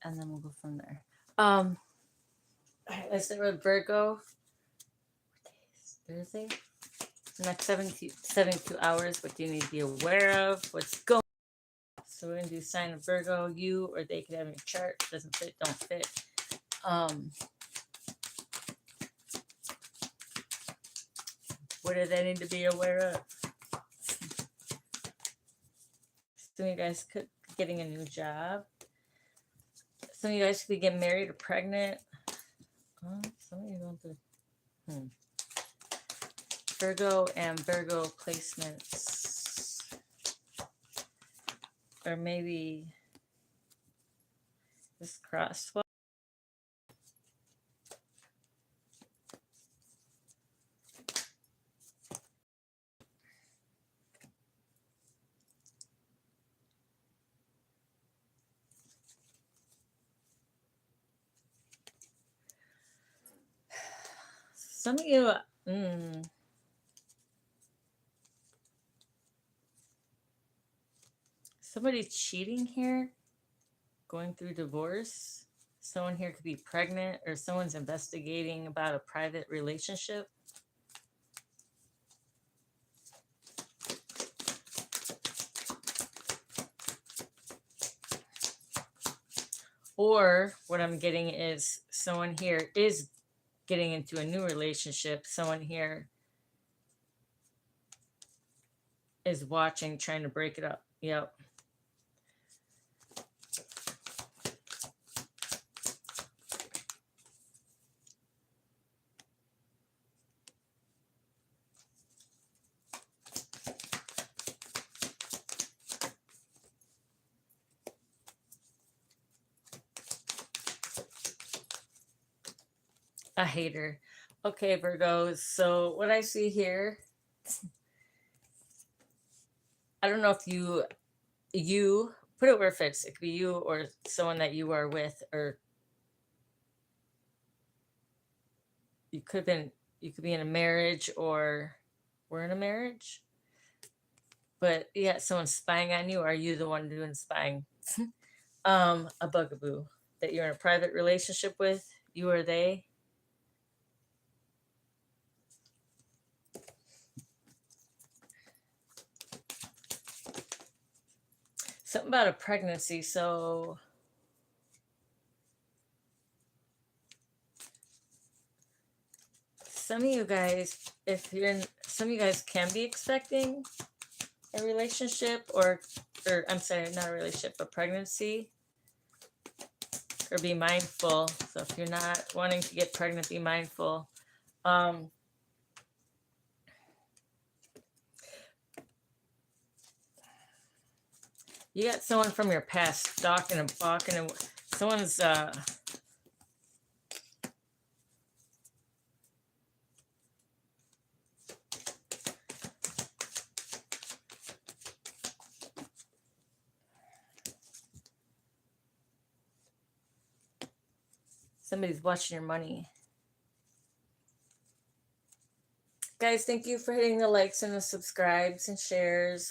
and then we'll go from there. All right, let's start with Virgo. Thursday. The next 72 hours, what do you need to be aware of? What's going on? So we're going to do sign of Virgo, you or they could have your chart. Doesn't fit, don't fit. What do they need to be aware of? Some of you guys could be getting a new job. Some of you guys could be getting married or pregnant. Some of you going to Virgo and Virgo placements. Or maybe this crosswalk. Some of you, somebody cheating here, going through divorce. Someone here could be pregnant, or someone's investigating about a private relationship. Or what I'm getting is someone here is getting into a new relationship. Someone here is watching, trying to break it up. Yep. A hater. Okay, Virgos. So what I see here, I don't know if you put it where it fits. It could be you or someone that you are with, or you could be in a marriage, or we're in a marriage. But yeah, someone's spying on you. Are you the one doing spying? A bugaboo that you're in a private relationship with, you or they. Something about a pregnancy. So some of you guys, some of you guys can be expecting a relationship, or I'm sorry, not a relationship, a pregnancy. Or be mindful. So if you're not wanting to get pregnant, be mindful. You got someone from your past stalking and balking, and someone's somebody's watching your money. Guys, thank you for hitting the likes and the subscribes and shares.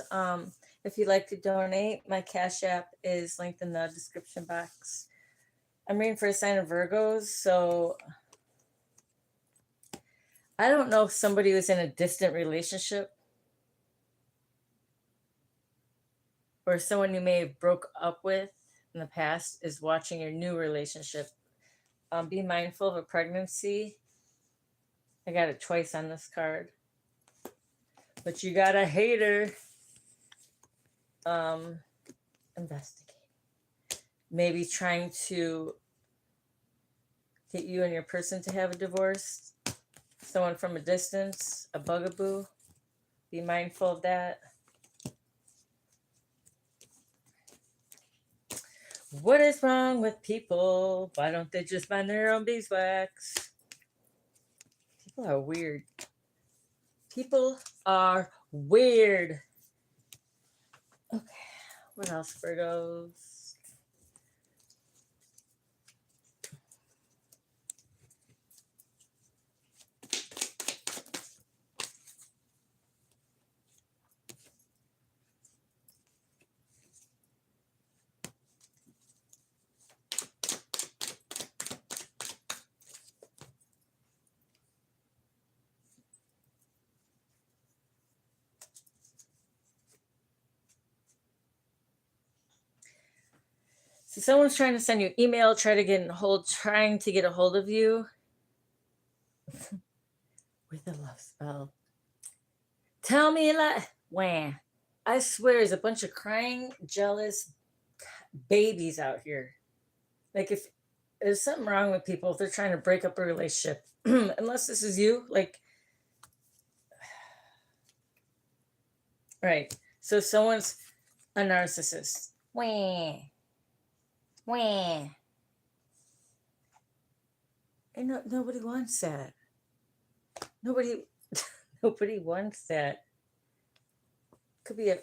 If you'd like to donate, my Cash App is linked in the description box. I'm reading for a sign of Virgos, so I don't know if somebody was in a distant relationship, or someone you may have broke up with in the past is watching your new relationship. Be mindful of a pregnancy. I got it twice on this card. But you got a hater. Investigating. Maybe trying to get you and your person to have a divorce. Someone from a distance, a bugaboo. Be mindful of that. What is wrong with people? Why don't they just mind their own beeswax? People are weird. People are weird. Okay, what else, Virgos? So someone's trying to send you email, trying to get a hold of you with a love spell. Tell me a lie. Wah. I swear there's a bunch of crying, jealous babies out here. Like if there's something wrong with people if they're trying to break up a relationship, unless this is you, like, right. So someone's a narcissist. Wah. Wah. And nobody wants that. Nobody nobody wants that. Could be a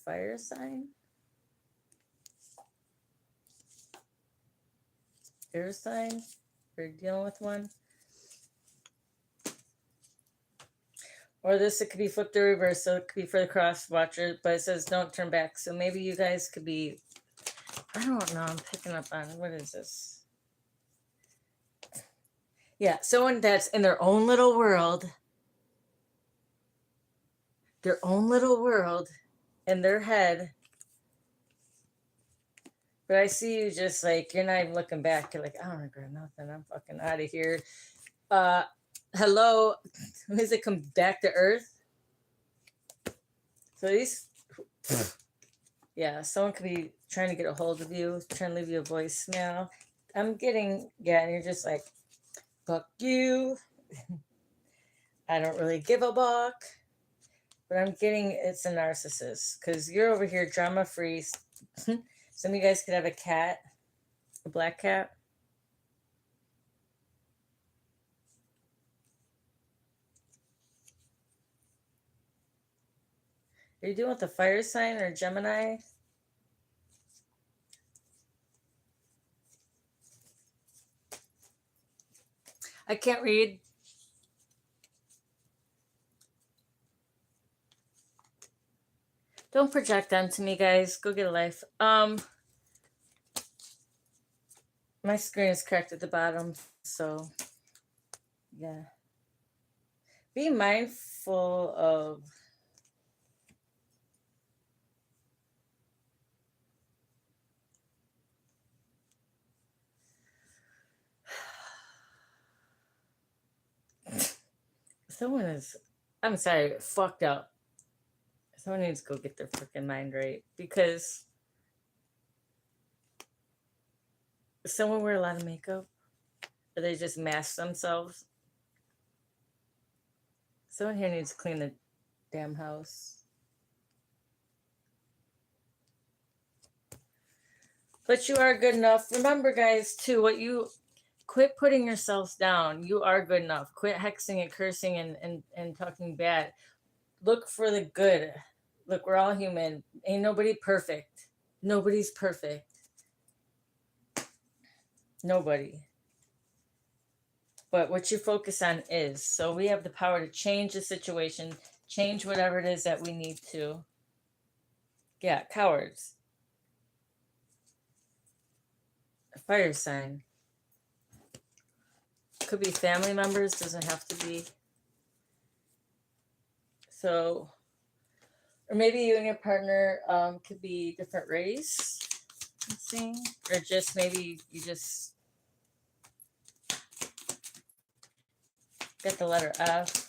fire sign, air sign. We're dealing with one. Or this, it could be flipped to reverse, so it could be for the cross watcher, but it says don't turn back. So maybe you guys could be, I don't know, I'm picking up on, what is this? Yeah, someone that's in their own little world, in their head. But I see you just like, you're not even looking back. You're like, I don't regret nothing. I'm fucking out of here. Hello, is it come back to earth? So these, yeah, someone could be trying to get a hold of you, trying to leave you a voicemail. I'm getting, yeah, and you're just like, fuck you. I don't really give a fuck. But I'm getting it's a narcissist because you're over here drama free. Some of you guys could have a cat, a black cat. Are you doing with a fire sign or Gemini? I can't read. Don't project onto me, guys. Go get a life. My screen is cracked at the bottom, so yeah. Be mindful of someone is, I'm sorry, fucked up. Someone needs to go get their freaking mind right because someone wear a lot of makeup or they just mask themselves. Someone here needs to clean the damn house. But you are good enough. Remember, guys, too, quit putting yourselves down. You are good enough. Quit hexing and cursing and talking bad. Look for the good. Look, we're all human. Ain't nobody perfect. Nobody's perfect. Nobody. But what you focus on is. So we have the power to change the situation, change whatever it is that we need to. Yeah, cowards. A fire sign. Could be family members, doesn't have to be. So, or maybe you and your partner could be different race. Let's see. Or just maybe you just get the letter F.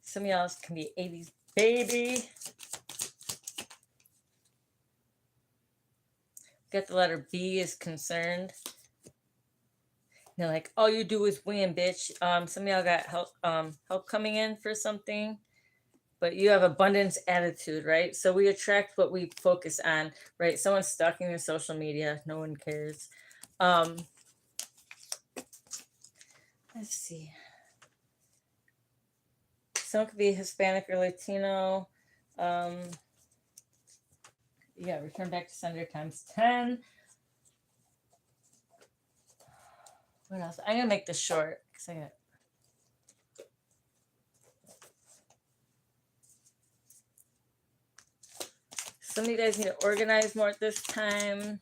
Some of y'all can be 80s baby. Get the letter B is concerned. You're like, all you do is win, bitch. Some of y'all got help coming in for something, but you have abundance attitude, right? So we attract what we focus on, right? Someone's stalking your social media. No one cares. Let's see. Someone could be Hispanic or Latino. Yeah, return back to sender times 10. What else? I'm going to make this short because I got. Some of you guys need to organize more at this time.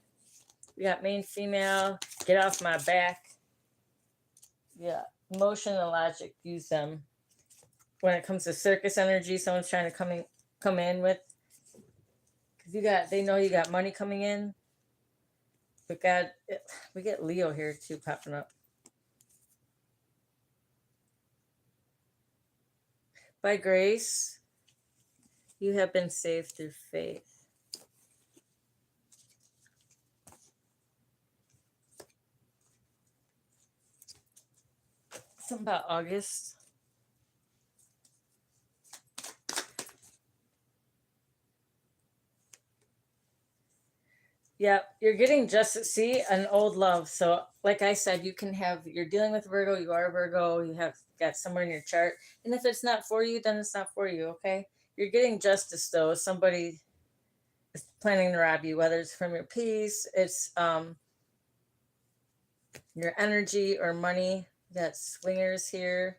We got main, female. Get off my back. Yeah, emotion and logic. Use them. When it comes to circus energy, someone's trying to come in with. They know you got money coming in. But God, we get Leo here too popping up. By grace, you have been saved through faith. Something about August. Yeah, you're getting justice. See, an old love. So, like I said, you're dealing with Virgo, you are Virgo, you have got somewhere in your chart. And if it's not for you, then it's not for you, okay? You're getting justice, though. Somebody is planning to rob you, whether it's from your peace, it's your energy or money. You got swingers here.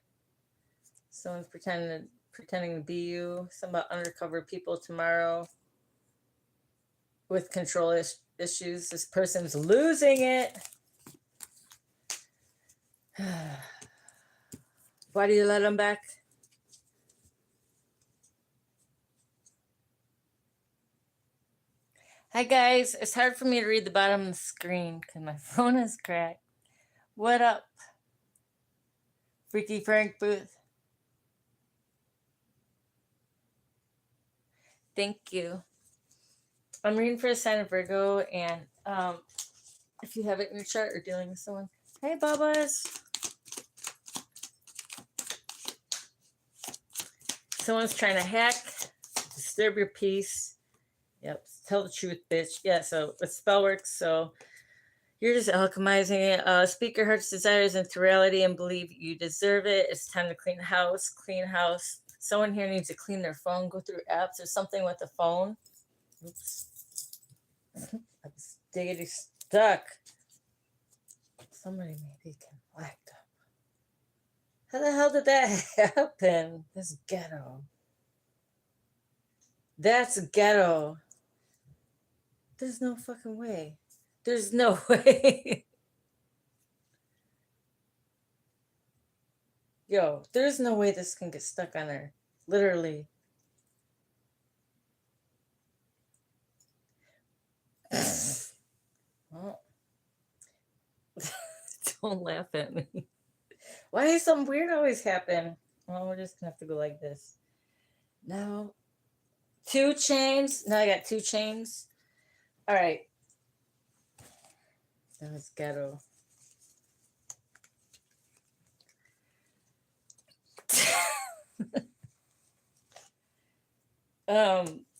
Someone's pretending to be you. Some about undercover people tomorrow with control issues. This person's losing it. Why do you let them back? Hi guys, it's hard for me to read the bottom of the screen because my phone is cracked. What up? Freaky Frank Booth. Thank you. I'm reading for a sign of Virgo, and if you have it in your chart or dealing with someone. Hey, Babas. Someone's trying to hack, disturb your peace. Yep, tell the truth, bitch. Yeah, so it's spell work, so you're just alchemizing it. Speak your heart's desires into reality and believe you deserve it. It's time to clean house. Clean house. Someone here needs to clean their phone, go through apps or something with the phone. Oops. I'm diggity stuck. Somebody maybe can act up. How the hell did that happen? This ghetto. That's ghetto. There's no fucking way. There's no way. Yo, there's no way this can get stuck on there. Literally. Well, don't laugh at me. Why does something weird always happen? Well, we're just gonna have to go like this. Now, 2 chains. Now I got 2 chains. All right. That was ghetto.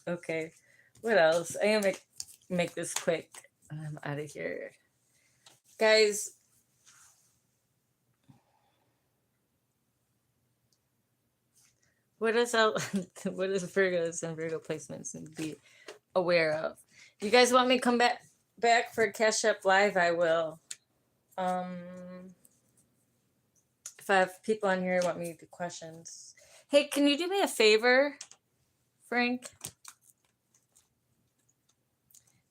Okay. What else? I am gonna make this quick. I'm out of here. Guys, what is Virgos and Virgo placements and be aware of? You guys want me to come back for a Cash Up Live? I will. If I have people on here who want me to do questions. Hey, can you do me a favor, Frank?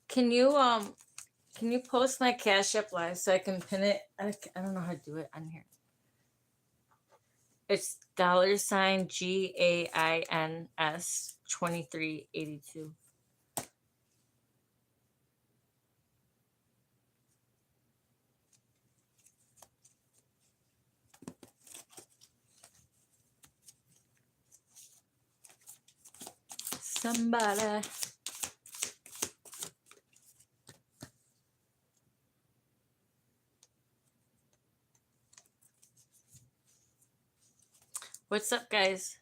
Can you post my Cash App Live so I can pin it? I don't know how to do it on here. It's $GAINS 2382. Somebody. What's up, guys?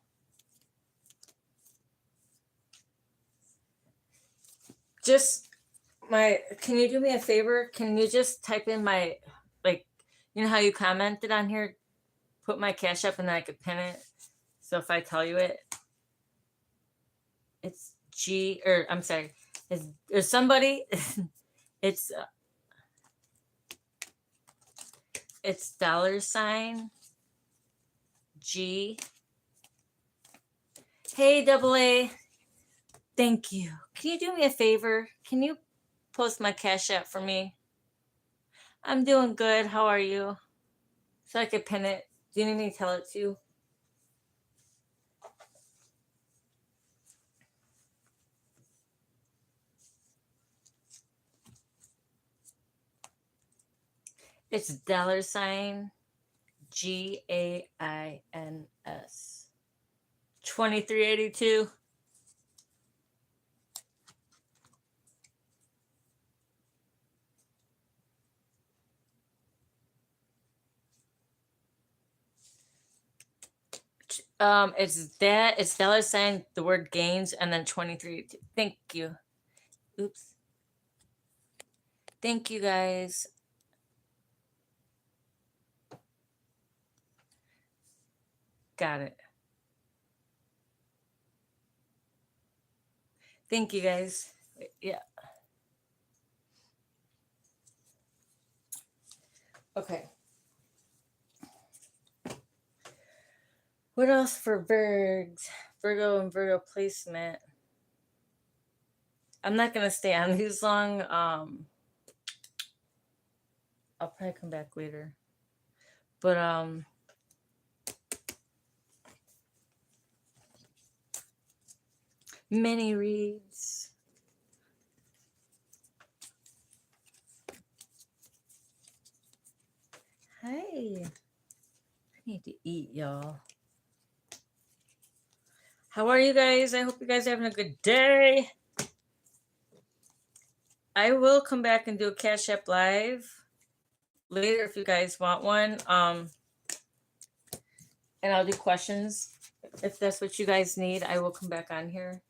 Can you do me a favor? Can you just type in my, you know how you commented on here? Put my Cash App and then I could pin it. So if I tell you it, it's there's somebody, it's $G. Hey, AA. Thank you. Can you do me a favor? Can you post my Cash App for me? I'm doing good. How are you? So I could pin it. Do you need me to tell it to you? It's $, GAINS. 2382. It's $, the word gains, and then 23. Thank you. Oops. Thank you guys. Got it. Thank you guys. Yeah. Okay. What else for Virgs? Virgo and Virgo placement. I'm not gonna stay on these long. I'll probably come back later. But mini reads. Hey, I need to eat, y'all. How are you guys? I hope you guys are having a good day. I will come back and do a Cash App Live later if you guys want one. And I'll do questions if that's what you guys need. I will come back on here,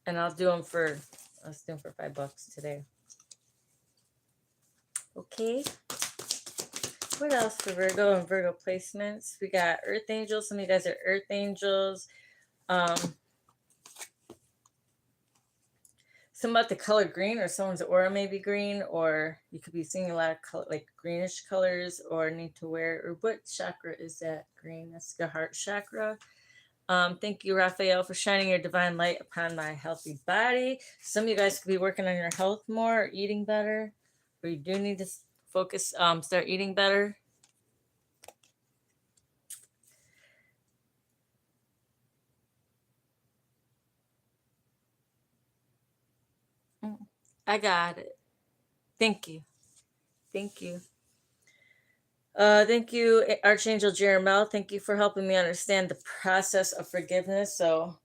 and I'll do them for. Let's do them for $5 today. Okay. What else for Virgo and Virgo placements? We got Earth Angels. Some of you guys are Earth Angels. Some about the color green, or someone's aura may be green, or you could be seeing a lot of color, like greenish colors, or need to wear. Or what chakra is that? Green. That's the heart chakra. Thank you, Raphael, for shining your divine light upon my healthy body. Some of you guys could be working on your health more, or eating better, or you do need to focus, start eating better. I got it. Thank you. Thank you. Thank you, Archangel Jeremiah. Thank you for helping me understand the process of forgiveness. So,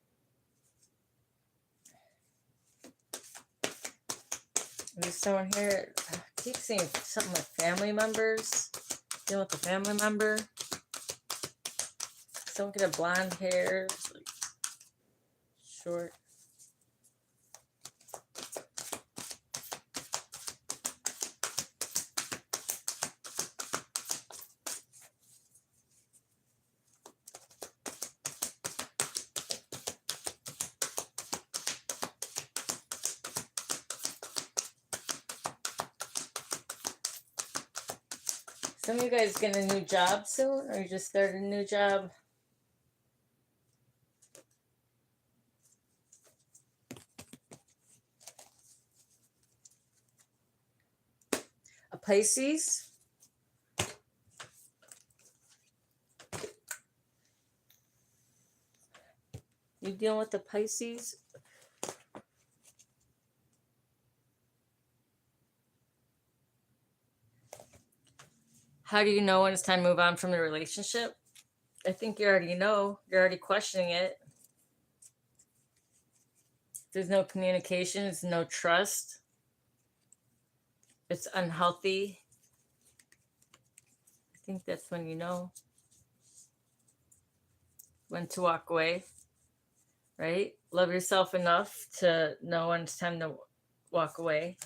there's someone here. I keep seeing something with family members. Dealing with a family member. Someone could have blonde hair, like short. Some of you guys getting a new job soon, or you just started a new job? A Pisces? You dealing with the Pisces? How do you know when it's time to move on from the relationship? I think you already know. You're already questioning it. There's no communication. There's no trust. It's unhealthy. I think that's when you know when to walk away, right? Love yourself enough to know when it's time to walk away.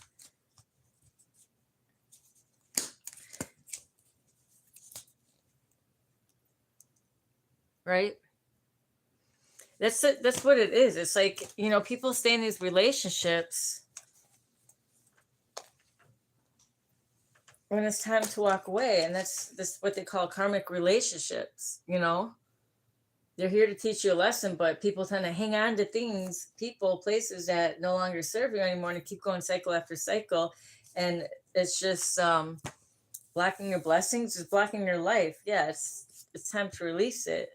Right? That's it. That's what it is. It's like, people stay in these relationships when it's time to walk away, and that's what they call karmic relationships. They're here to teach you a lesson, but people tend to hang on to things, people, places that no longer serve you anymore, and keep going cycle after cycle, and it's just blocking your blessings, it's blocking your life. Yeah, it's time to release it.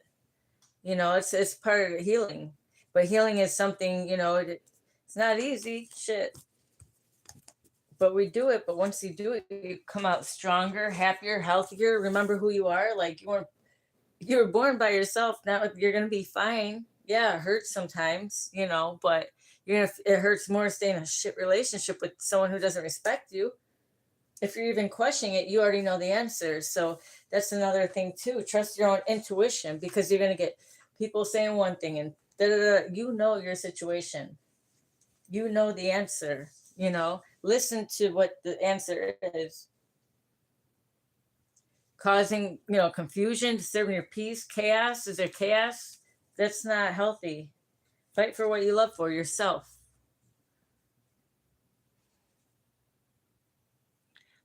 It's part of the healing, but healing is something, it's not easy. Shit. But we do it. But once you do it, you come out stronger, happier, healthier. Remember who you are. Like you were born by yourself. Now you're gonna be fine. Yeah, it hurts sometimes, but it hurts more to stay in a shit relationship with someone who doesn't respect you. If you're even questioning it, you already know the answers. So that's another thing too. Trust your own intuition, because you're gonna get people saying one thing and da da da. You know your situation. You know the answer. Listen to what the answer is. Causing, confusion, disturbing your peace, chaos. Is there chaos? That's not healthy. Fight for what you love for yourself.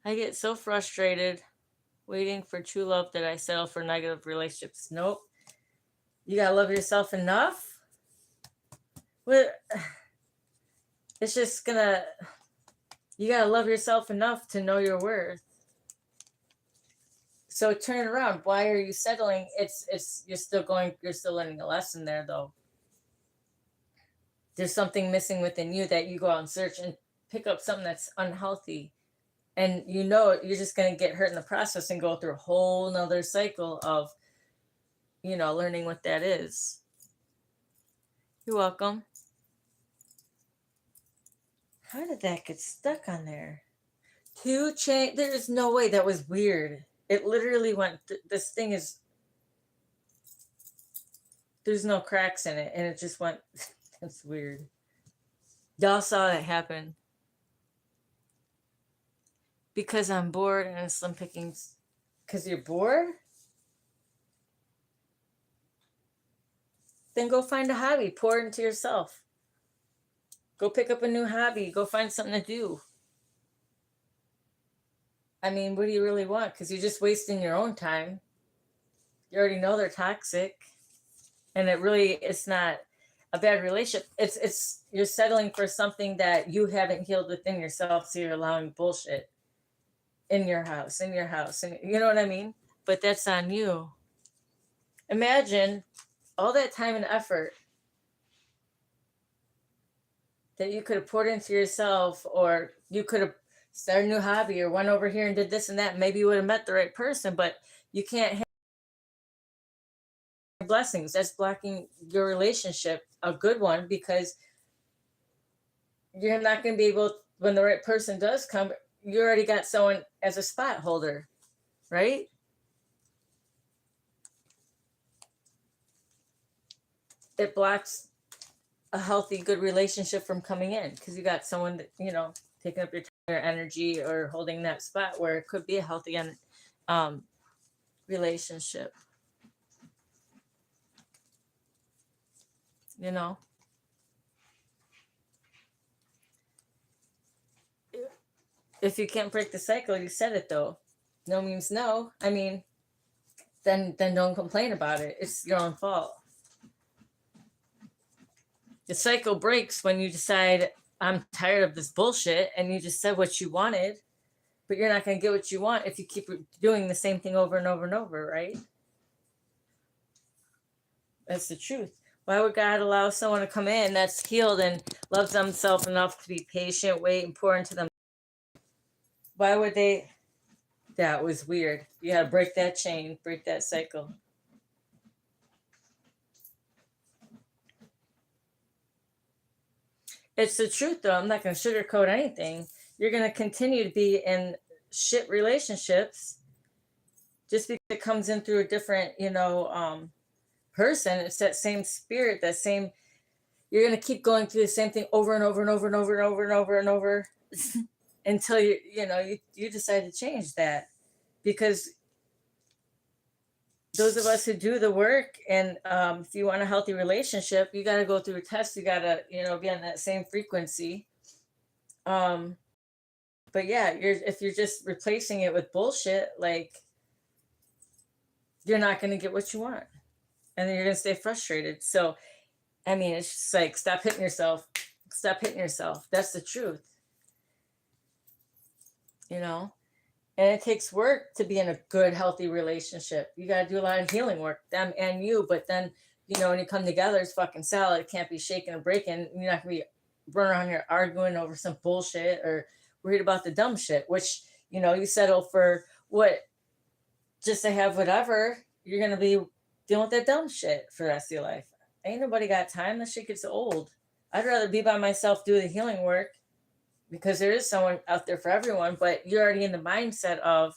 I get so frustrated waiting for true love that I settle for negative relationships. Nope. You gotta love yourself enough. It's just gonna. You gotta love yourself enough to know your worth. So turn it around. Why are you settling? You're still learning a lesson there though. There's something missing within you that you go out and search and pick up something that's unhealthy. And you're just gonna get hurt in the process and go through a whole nother cycle of, learning what that is. You're welcome. How did that get stuck on there? There's no way. That was weird. It literally went, this thing is, there's no cracks in it, and it just went. That's weird. Y'all saw that happen. Because I'm bored and it's slim pickings. Because you're bored? Then go find a hobby. Pour it into yourself. Go pick up a new hobby. Go find something to do. I mean, what do you really want? Because you're just wasting your own time. You already know they're toxic. And it's not a bad relationship. It's you're settling for something that you haven't healed within yourself, so you're allowing bullshit in your house, and you know what I mean? But that's on you. Imagine all that time and effort that you could have poured into yourself, or you could have started a new hobby or went over here and did this and that. Maybe you would have met the right person, but you can't have blessings. That's blocking your relationship, a good one, because you're not going to be able, when the right person does come, you already got someone as a spot holder, right? It blocks a healthy, good relationship from coming in, because you got someone that, taking up your time, your energy, or holding that spot where it could be a healthy relationship. If you can't break the cycle, you said it though. No means no. I mean, then don't complain about it. It's your own fault. The cycle breaks when you decide, I'm tired of this bullshit, and you just said what you wanted, but you're not going to get what you want if you keep doing the same thing over and over and over, right? That's the truth. Why would God allow someone to come in that's healed and loves themselves enough to be patient, wait, and pour into them? Why would they? That was weird. You got to break that chain, break that cycle. It's the truth, though. I'm not going to sugarcoat anything. You're going to continue to be in shit relationships just because it comes in through a different, person. It's that same spirit, that same. You're going to keep going through the same thing over and over and over and over and over and over and over until you decide to change that. Because those of us who do the work, and if you want a healthy relationship, you got to go through a test. You got to, be on that same frequency. But yeah, if you're just replacing it with bullshit, like, you're not going to get what you want, and then you're going to stay frustrated. So, I mean, it's just like, stop hitting yourself. Stop hitting yourself. That's the truth. And it takes work to be in a good, healthy relationship. You got to do a lot of healing work, them and you. But then, when you come together, it's fucking solid. It can't be shaking or breaking. You're not going to be running around here arguing over some bullshit or worried about the dumb shit, which, you settle for what, just to have whatever, you're going to be dealing with that dumb shit for the rest of your life. Ain't nobody got time. That shit gets old. I'd rather be by myself, do the healing work, because there is someone out there for everyone, but you're already in the mindset of,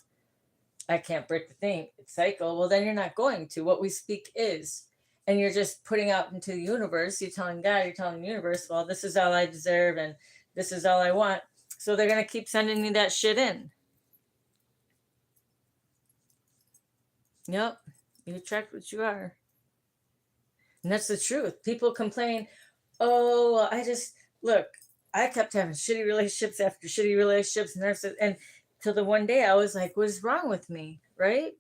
I can't break the thing, it's cycle. Well, then you're not going to. What we speak is. And you're just putting out into the universe. You're telling God, you're telling the universe, well, this is all I deserve and this is all I want. So they're going to keep sending you that shit in. Yep. You attract what you are. And that's the truth. People complain, oh, well, look, I kept having shitty relationships after shitty relationships. And till the one day I was like, what's wrong with me? Right?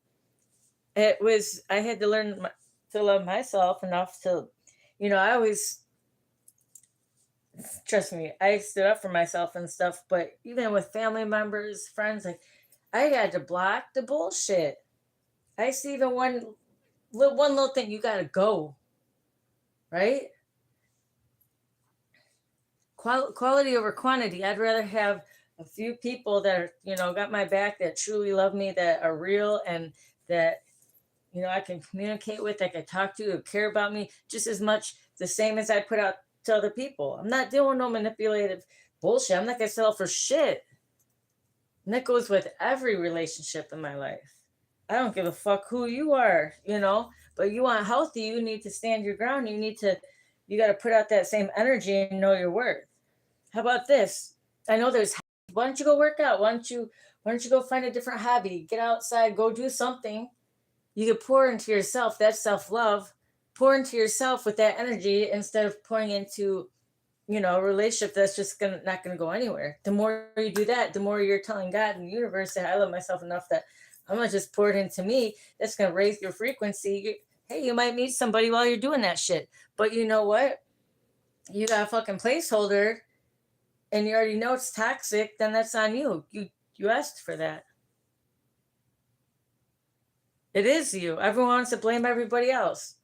I had to learn to love myself enough to, I always, trust me, I stood up for myself and stuff, but even with family members, friends, like, I had to block the bullshit. I see even one little thing, you gotta go, right? Quality over quantity. I'd rather have a few people that are, got my back, that truly love me, that are real, and that, I can communicate with, I can talk to, who care about me just as much, the same as I put out to other people. I'm not doing no manipulative bullshit. I'm not gonna settle for shit. And that goes with every relationship in my life. I don't give a fuck who you are, but you want healthy, you need to stand your ground. You got to put out that same energy and know your worth. How about this? I know why don't you go work out? Why don't you go find a different hobby? Get outside, go do something. You can pour into yourself. That's self-love. Pour into yourself with that energy instead of pouring into, a relationship that's just not gonna go anywhere. The more you do that, the more you're telling God and the universe that I love myself enough that I'm gonna just pour it into me. That's gonna raise your frequency. Hey, you might meet somebody while you're doing that shit. But you know what? You got a fucking placeholder and you already know it's toxic, then that's on you. You asked for that. It is you. Everyone wants to blame everybody else.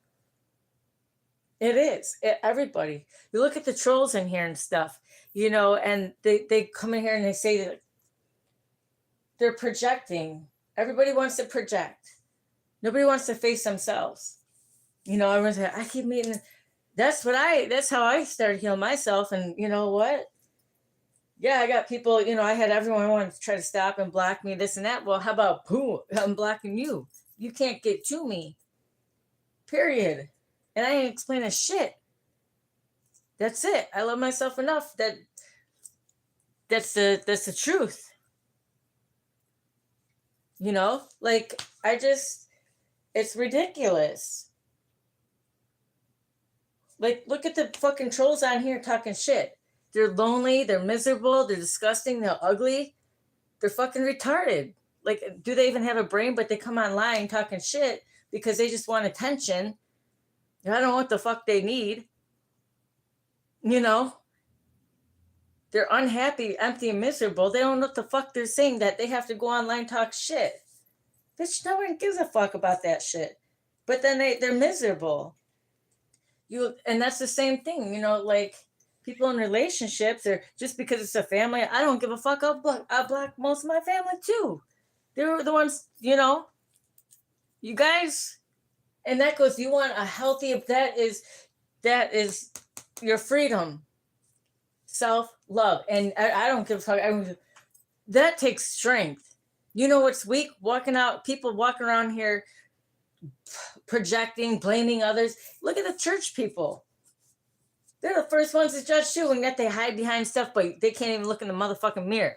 It is. Everybody. You look at the trolls in here and stuff, and they come in here and they say that they're projecting. Everybody wants to project. Nobody wants to face themselves. Everyone's like, I keep meeting. That's how I started healing myself. And you know what? Yeah, I got people, I had everyone want to try to stop and block me, this and that. Well, how about boom? I'm blocking you. You can't get to me. Period. And I ain't explaining shit. That's it. I love myself enough that's the truth. It's ridiculous. Like, look at the fucking trolls on here talking shit. They're lonely, they're miserable, they're disgusting, they're ugly, they're fucking retarded. Like, do they even have a brain? But they come online talking shit because they just want attention. I don't know what the fuck they need. They're unhappy, empty, and miserable. They don't know what the fuck they're saying, that they have to go online and talk shit. Bitch, no one gives a fuck about that shit. But then they're miserable. And that's the same thing, like people in relationships, or just because it's a family, I don't give a fuck. I'll block most of my family too. They're the ones, you guys, and that goes, you want a healthy, that is your freedom, self-love. And I don't give a fuck. That takes strength. What's weak? People walking around here projecting, blaming others. Look at the church people. They're the first ones to judge you, and yet they hide behind stuff, but they can't even look in the motherfucking mirror.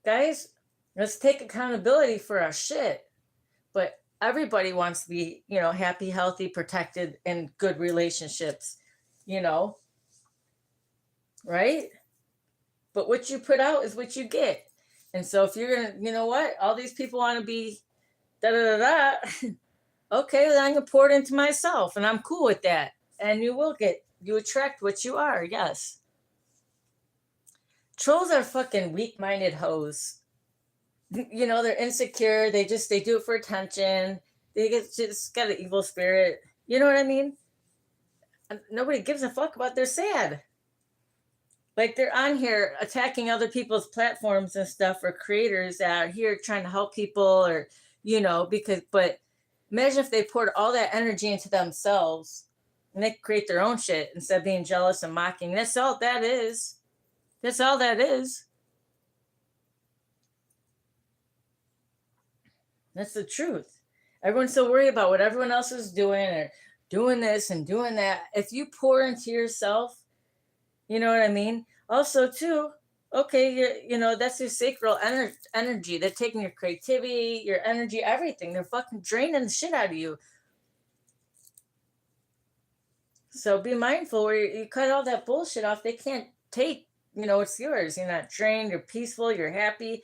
Guys, let's take accountability for our shit. But everybody wants to be, happy, healthy, protected, and good relationships, right? But what you put out is what you get. And so if you're gonna, what? All these people want to be da-da-da-da. Okay, then I'm gonna pour it into myself, and I'm cool with that. And you attract what you are, yes. Trolls are fucking weak-minded hoes. They're insecure. They do it for attention. They just got an evil spirit. You know what I mean? And nobody gives a fuck about their sad. Like they're on here attacking other people's platforms and stuff, or creators that are here trying to help people, or because but imagine if they poured all that energy into themselves and they create their own shit instead of being jealous and mocking. That's all that is. That's all that is. That's the truth. Everyone's so worried about what everyone else is doing, or doing this and doing that. If you pour into yourself, you know what I mean? Also, too, okay, that's your sacral energy. They're taking your creativity, your energy, everything. They're fucking draining the shit out of you. So be mindful where you cut all that bullshit off. They can't take, it's yours. You're not drained, you're peaceful, you're happy.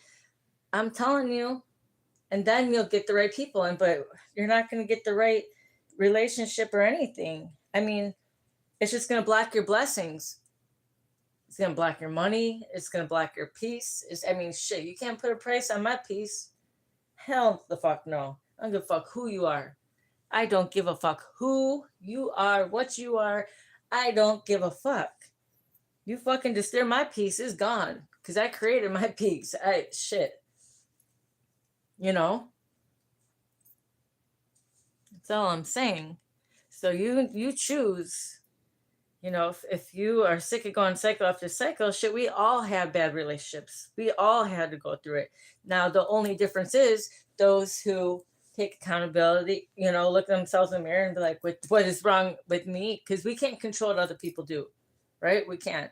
I'm telling you. And then you'll get the right people in, but you're not going to get the right relationship or anything. I mean, it's just going to block your blessings. It's going to block your money. It's going to block your peace. Shit, you can't put a price on my peace. Hell the fuck no. I don't give a fuck who you are. I don't give a fuck who you are, what you are. I don't give a fuck. You fucking disturb my peace, is gone. Because I created my peace. Shit. That's all I'm saying. So you choose, if you are sick of going cycle after cycle, shit, we all have bad relationships. We all had to go through it. Now, the only difference is those who take accountability, look at themselves in the mirror and be like, what is wrong with me? Because we can't control what other people do, right? We can't.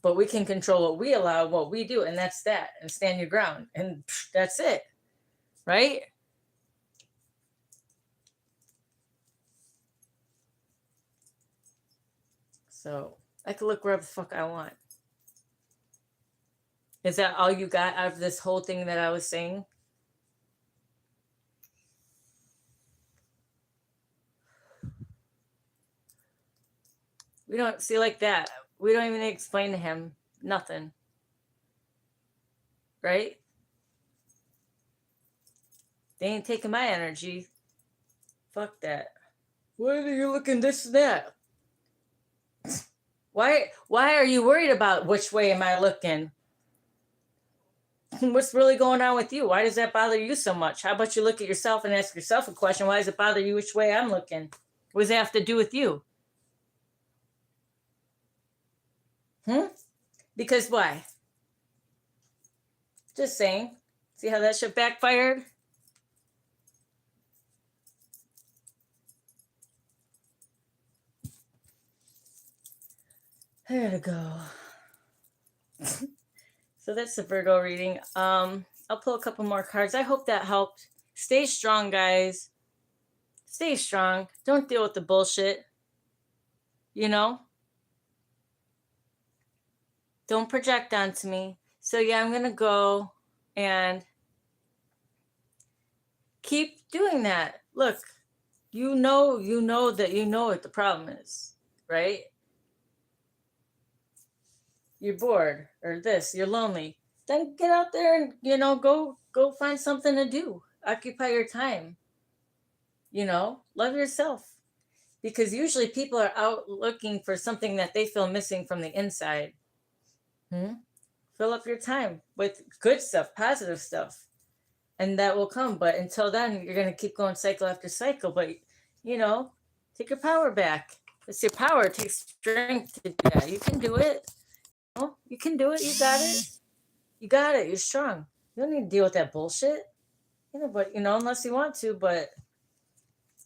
But we can control what we allow, what we do, and that's that. And stand your ground. And that's it. Right? So I can look wherever the fuck I want. Is that all you got out of this whole thing that I was saying? We don't see like that. We don't even explain to him nothing. Right? They ain't taking my energy. Fuck that. Why are you looking this and that? Why are you worried about which way am I looking? What's really going on with you? Why does that bother you so much? How about you look at yourself and ask yourself a question? Why does it bother you which way I'm looking? What does that have to do with you? Because why? Just saying. See how that shit backfired? I gotta go. So that's the Virgo reading. I'll pull a couple more cards. I hope that helped. Stay strong, guys. Stay strong. Don't deal with the bullshit. Don't project onto me. So yeah, I'm gonna go and keep doing that. Look, you know that you know what the problem is, right? You're bored or this, you're lonely. Then get out there and go find something to do. Occupy your time. Love yourself. Because usually people are out looking for something that they feel missing from the inside. Fill up your time with good stuff, positive stuff, and that will come. But until then, you're going to keep going cycle after cycle. But, take your power back. It's your power. It takes strength to do that. You can do it. You can do it. You got it. You got it. You're strong. You don't need to deal with that bullshit. But, unless you want to. But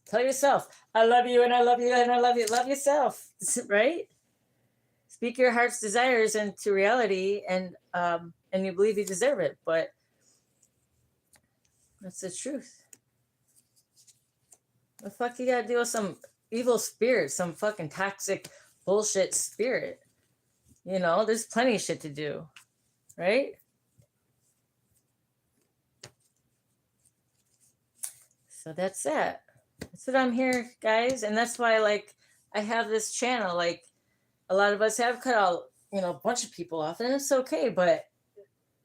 tell yourself, I love you and I love you and I love you. Love yourself. Right? Speak your heart's desires into reality, and you believe you deserve it. But that's the truth. The fuck you gotta deal with some evil spirit, some fucking toxic bullshit spirit. There's plenty of shit to do, right? So that's that. That's what I'm here, guys, and that's why I have this channel. A lot of us have cut out, a bunch of people off, and it's okay, but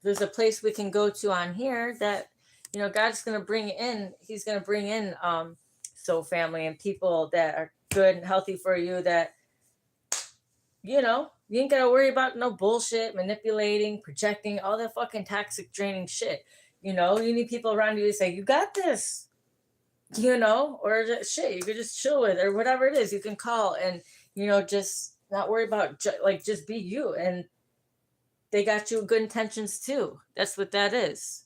there's a place we can go to on here that, You know, God's going to bring in, he's going to bring in soul family and people that are good and healthy for you, that, you know, you ain't got to worry about no bullshit, manipulating, projecting, all that fucking toxic, draining shit. You know, you need people around you to say, you got this, you know, or just shit, you could just chill with, or whatever it is, you can call and, you know, just not worry about, like, just be you. And they got you good intentions too. That's what that is,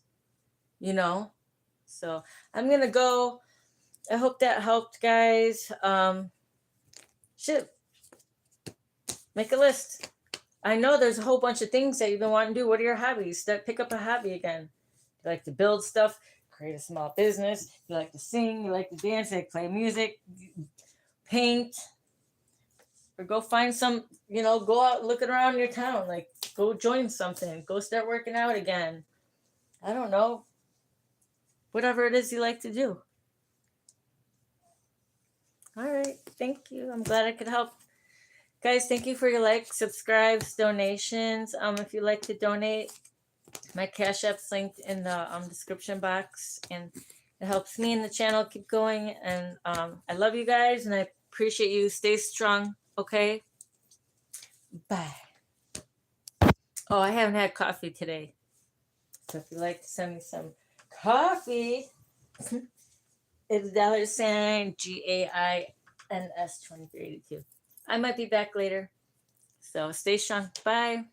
you know? So I'm going to go. I hope that helped, guys. Shit, make a list. I know there's a whole bunch of things that you've been wanting to do. What are your hobbies? Pick up a hobby again. You like to build stuff, create a small business. You like to sing, you like to dance, you like to play music, paint, or go find some, you know, go out looking around your town. Like, go join something. Go start working out again. I don't know. Whatever it is you like to do. All right. Thank you. I'm glad I could help. Guys, thank you for your likes, subscribes, donations. If you'd like to donate, my Cash App's linked in the description box, and it helps me and the channel keep going. And I love you guys, and I appreciate you. Stay strong, okay? Bye. Oh, I haven't had coffee today, so if you'd like to send me some coffee, it's $GAINS 2382. I might be back later, so stay strong. Bye.